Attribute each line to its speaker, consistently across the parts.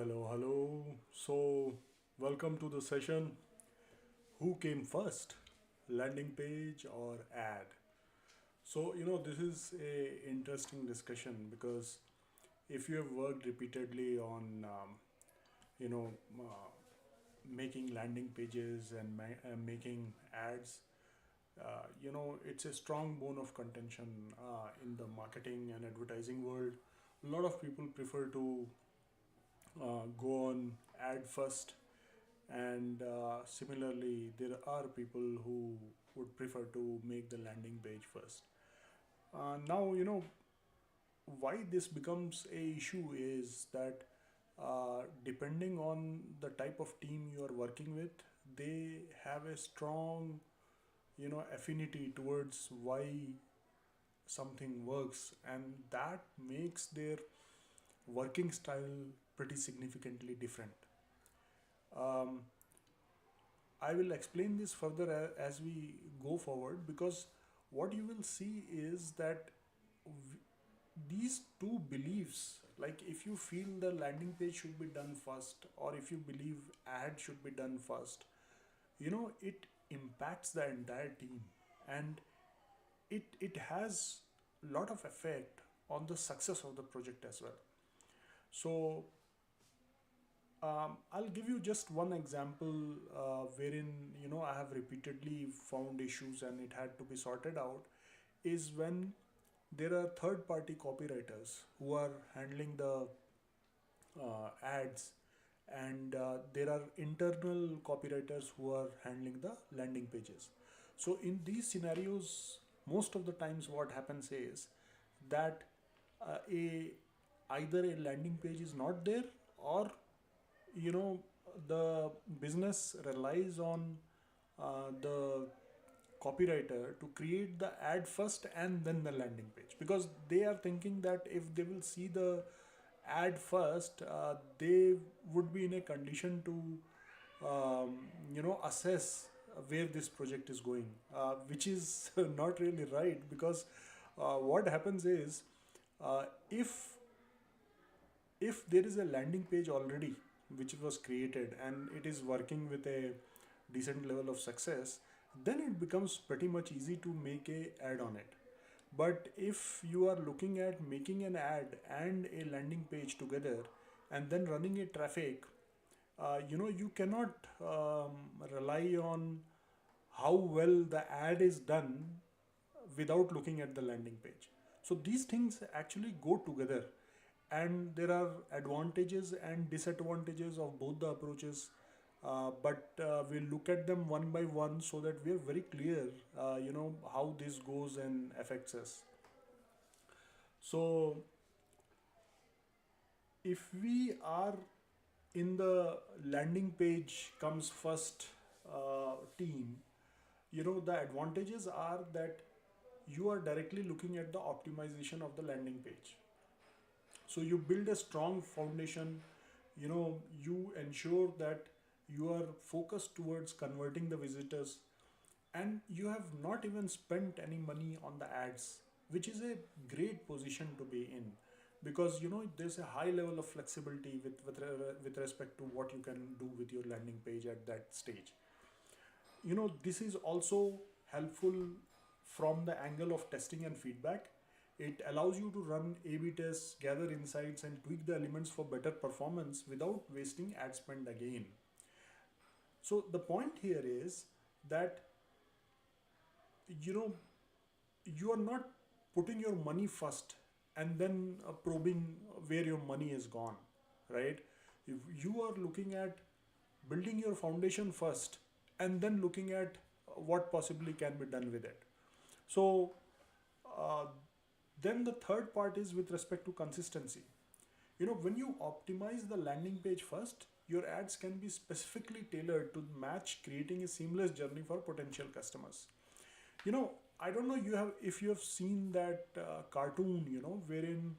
Speaker 1: Hello, hello. So, welcome to the session. Who came first, landing page or ad? So, this is a interesting discussion because if you have worked repeatedly on, you know, uh, making landing pages and making ads, it's a strong bone of contention in the marketing and advertising world. A lot of people prefer to go on ad first, and similarly there are people who would prefer to make the landing page first. Now why this becomes a issue is that depending on the type of team you are working with, they have a strong affinity towards why something works, and that makes their working style pretty significantly different. um, I will explain this further as we go forward, because what you will see is that w- these two beliefs, like if you feel the landing page should be done first, or if you believe ad should be done first, it impacts the entire team, and it has a lot of effect on the success of the project as well. So I'll give you just one example wherein I have repeatedly found issues and it had to be sorted out. Is when there are third party copywriters who are handling the ads, and there are internal copywriters who are handling the landing pages. So in these scenarios, most of the times what happens is that a either a landing page is not there, or you know the business relies on the copywriter to create the ad first and then the landing page, because they are thinking that if they will see the ad first, they would be in a condition to assess where this project is going, which is not really right, because what happens is, if there is a landing page already which was created and it is working with a decent level of success, then it becomes pretty much easy to make a ad on it. But if you are looking at making an ad and a landing page together and then running a traffic, you cannot rely on how well the ad is done without looking at the landing page. So these things actually go together, and there are advantages and disadvantages of both the approaches. But we'll look at them one by one so that we are very clear, how this goes and affects us. So if we are in the landing page comes first team, the advantages are that you are directly looking at the optimization of the landing page. So you build a strong foundation. You ensure that you are focused towards converting the visitors, and you have not even spent any money on the ads, which is a great position to be in, because there's a high level of flexibility with respect to what you can do with your landing page at that stage. This is also helpful from the angle of testing and feedback. It allows you to run A/B tests, gather insights, and tweak the elements for better performance without wasting ad spend again. So the point here is that you know you are not putting your money first and then probing where your money is gone, right? If you are looking at building your foundation first and then looking at what possibly can be done with it. So uh, then the third part is with respect to consistency. When you optimize the landing page first, your ads can be specifically tailored to match, creating a seamless journey for potential customers. you know I don't know you have if you have seen that cartoon, wherein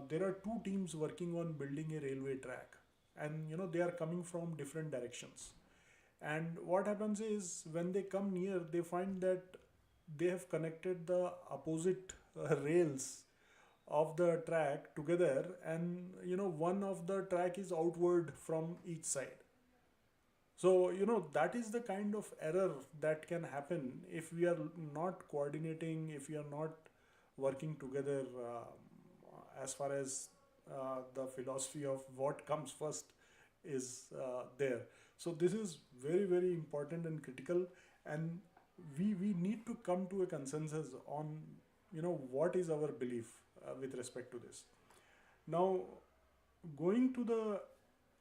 Speaker 1: there are two teams working on building a railway track, and they are coming from different directions. And what happens is, when they come near, they find that they have connected the opposite rails of the track together, and one of the track is outward from each side. So that is the kind of error that can happen if we are not coordinating, if we are not working together, as far as the philosophy of what comes first is there. So this is very, very important and critical, and we need to come to a consensus on what is our belief with respect to this. Now, going to the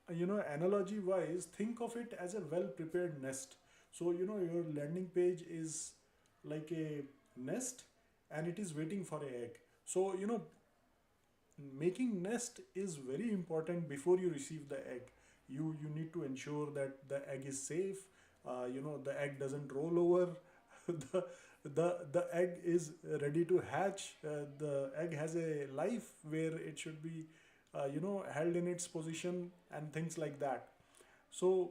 Speaker 1: analogy wise, think of it as a well prepared nest. So your landing page is like a nest, and it is waiting for a egg. So making nest is very important before you receive the egg. You need to ensure that the egg is safe. The egg doesn't roll over. The egg is ready to hatch. The egg has a life where it should be held in its position and things like that. So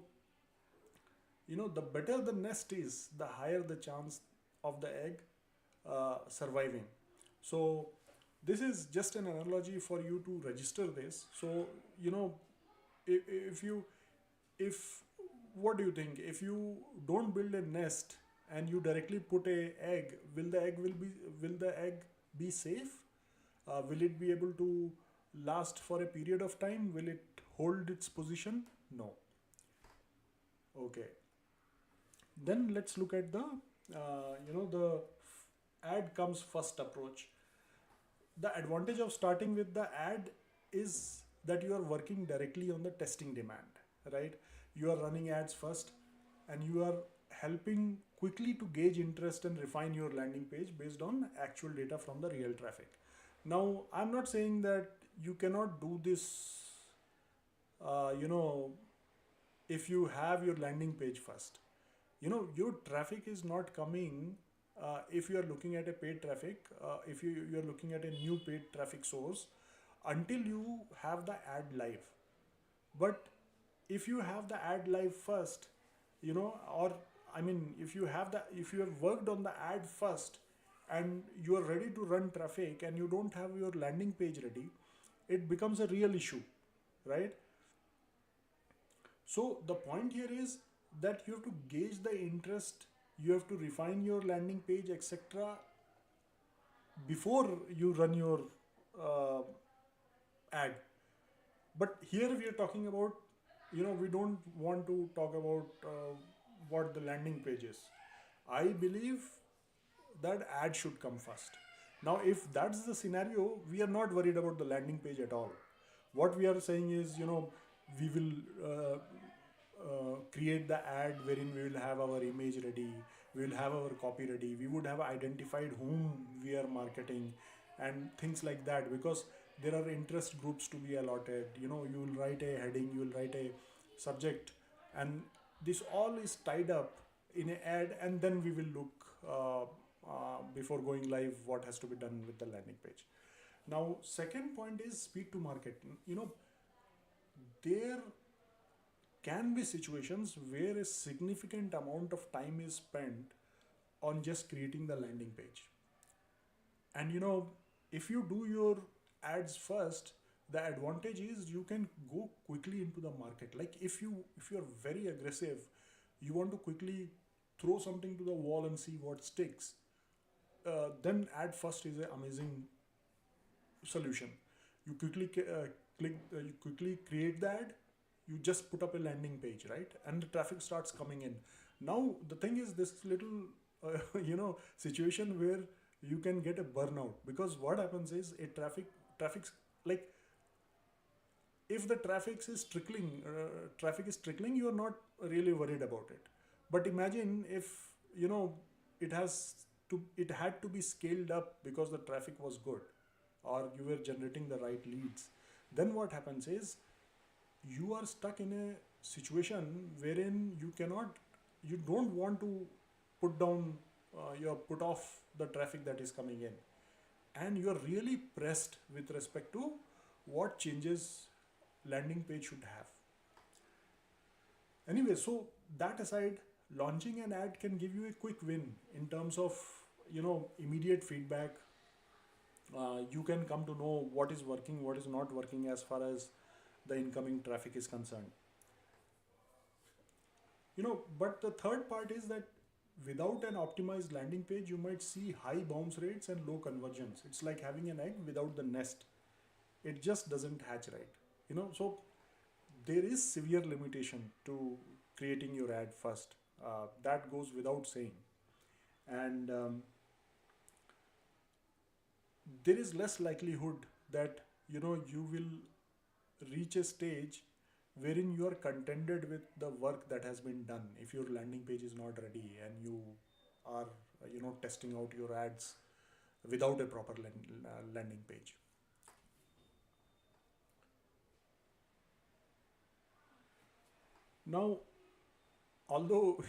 Speaker 1: the better the nest is, the higher the chance of the egg surviving. So this is just an analogy for you to register this. So if you if what do you think, if you don't build a nest and you directly put a egg, will the egg be safe? Will it be able to last for a period of time? Will it hold its position? No. Okay. Then let's look at the the ad comes first approach. The advantage of starting with the ad is that you are working directly on the testing demand, right? You are running ads first, and you are helping quickly to gauge interest and refine your landing page based on actual data from the real traffic. Now, I'm not saying that you cannot do this, uh, you know, if you have your landing page first. Your traffic is not coming if you are looking at a paid traffic, if you are looking at a new paid traffic source, until you have the ad live. But if you have the ad live first, or I mean, if you have worked on the ad first and you are ready to run traffic and you don't have your landing page ready, it becomes a real issue, right? So the point here is that you have to gauge the interest, you have to refine your landing page, etc., before you run your uh, ad. But here we are talking about, we don't want to talk about what the landing page is. I believe that ad should come first. Now, if that's the scenario, we are not worried about the landing page at all. What we are saying is, we will create the ad wherein we will have our image ready, we will have our copy ready, we would have identified whom we are marketing and things like that, because there are interest groups to be allotted. You will write a heading, you will write a subject, and this all is tied up in an ad, and then we will look before going live what has to be done with the landing page. Now, second point is speed to market. There can be situations where a significant amount of time is spent on just creating the landing page. And if you do your ads first, the advantage is you can go quickly into the market. Like if you are very aggressive, you want to quickly throw something to the wall and see what sticks, then ad first is an amazing solution. You quickly you quickly create the ad, you just put up a landing page, right, and the traffic starts coming in. Now the thing is this little situation where you can get a burnout, because what happens is a traffic's like, if the traffic is trickling, you are not really worried about it. But imagine if you know it had to be scaled up because the traffic was good, or you were generating the right leads. Then what happens is you are stuck in a situation wherein you don't want to put down you put off the traffic that is coming in, and you are really pressed with respect to what changes landing page should have. Anyway, so that aside, launching an ad can give you a quick win in terms of immediate feedback, You can come to know what is working, what is not working as far as the incoming traffic is concerned. But the third part is that without an optimized landing page, you might see high bounce rates and low conversions. It's like having an egg without the nest. It just doesn't hatch right. So there is severe limitation to creating your ad first. That goes without saying. And there is less likelihood that you will reach a stage wherein you are contented with the work that has been done if your landing page is not ready and you are testing out your ads without a proper landing page. Now, although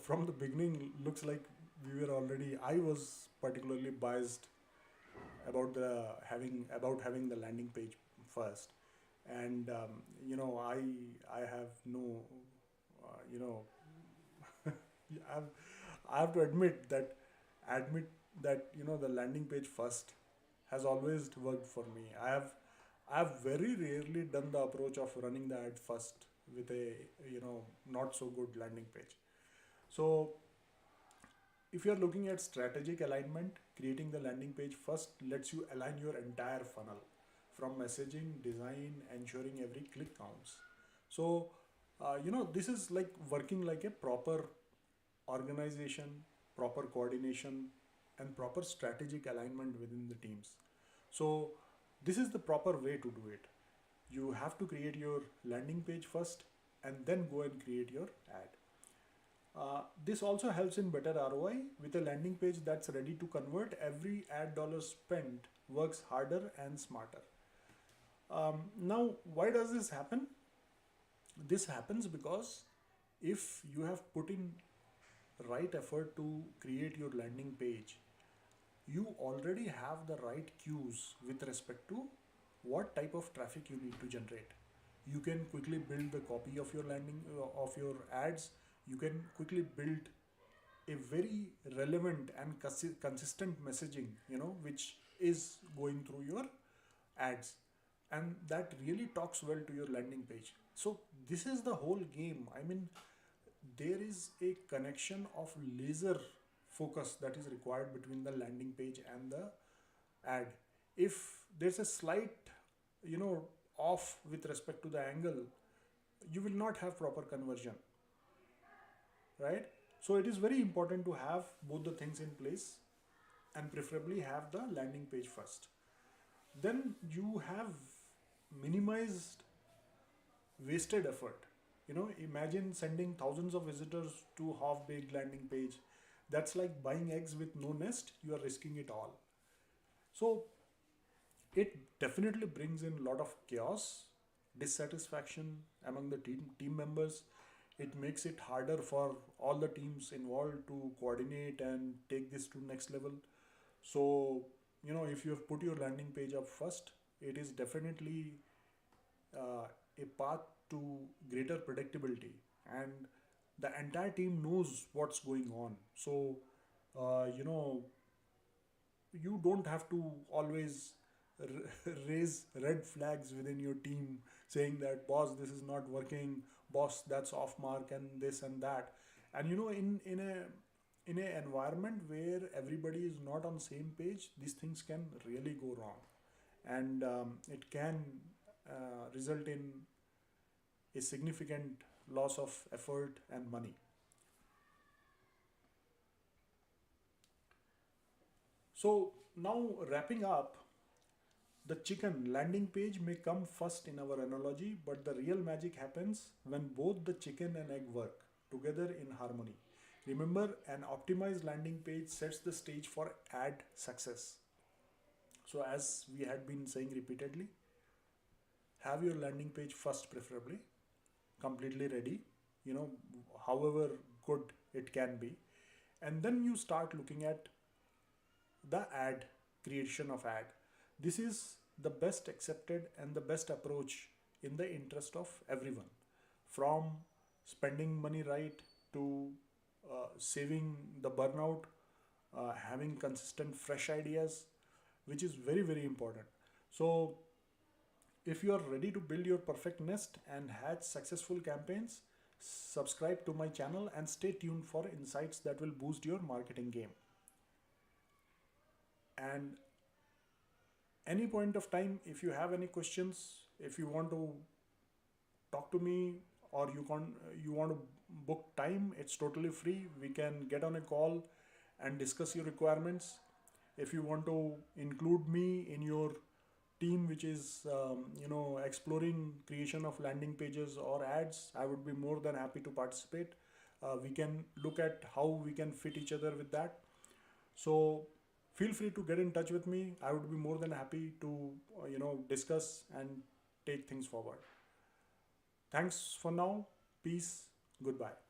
Speaker 1: from the beginning looks like we were already I was particularly biased about having the landing page first, and I have no you know I've, I have to admit that the landing page first has always worked for me. I have very rarely done the approach of running the ad first with a not so good landing page. So if you are looking at strategic alignment, creating the landing page first lets you align your entire funnel from messaging, design, ensuring every click counts. So, this is like working like a proper organization, proper coordination, and proper strategic alignment within the teams. So, this is the proper way to do it. You have to create your landing page first and then go and create your ad. This also helps in better ROI. With a landing page that's ready to convert, every ad dollar spent works harder and smarter. Now, why does this happen? This happens because if you have put in right effort to create your landing page, you already have the right cues with respect to what type of traffic you need to generate. You can quickly build the copy of your of your ads. You can quickly build a very relevant and consistent messaging, which is going through your ads, and that really talks well to your landing page. So this is the whole game. I mean, there is a connection of laser focus that is required between the landing page and the ad. If there's a slight you know off with respect to the angle, you will not have proper conversion, right? So it is very important to have both the things in place, and preferably have the landing page first. Then you have minimized wasted effort. Imagine sending thousands of visitors to half baked landing page. That's like buying eggs with no nest. You are risking it all. So it definitely brings in a lot of chaos, dissatisfaction among the team members. It makes it harder for all the teams involved to coordinate and take this to next level. So if you have put your landing page up first, it is definitely a path to greater predictability, and the entire team knows what's going on. So you know you don't have to always raise red flags within your team saying that, boss, this is not working, boss, that's off mark, and this and that. And in a environment where everybody is not on same page, these things can really go wrong, and it can result in a significant loss of effort and money. So now, wrapping up, the chicken landing page may come first in our analogy, but the real magic happens when both the chicken and egg work together in harmony. Remember, an optimized landing page sets the stage for ad success. So, as we had been saying repeatedly, have your landing page first, preferably completely ready, you know, however good it can be. And then you start looking at the ad, creation of ad. This is the best accepted and the best approach in the interest of everyone, from spending money right to saving the burnout, having consistent fresh ideas. which is very, very important. So if you are ready to build your perfect nest and hatch successful campaigns, subscribe to my channel and stay tuned for insights that will boost your marketing game. And any point of time, if you have any questions, if you want to talk to me, or you want to book time, it's totally free. We can get on a call and discuss your requirements. If you want to include me in your team which is exploring creation of landing pages or ads, I would be more than happy to participate. We can look at how we can fit each other with that. So feel free to get in touch with me. I would be more than happy to discuss and take things forward. Thanks for now. Peace. Goodbye.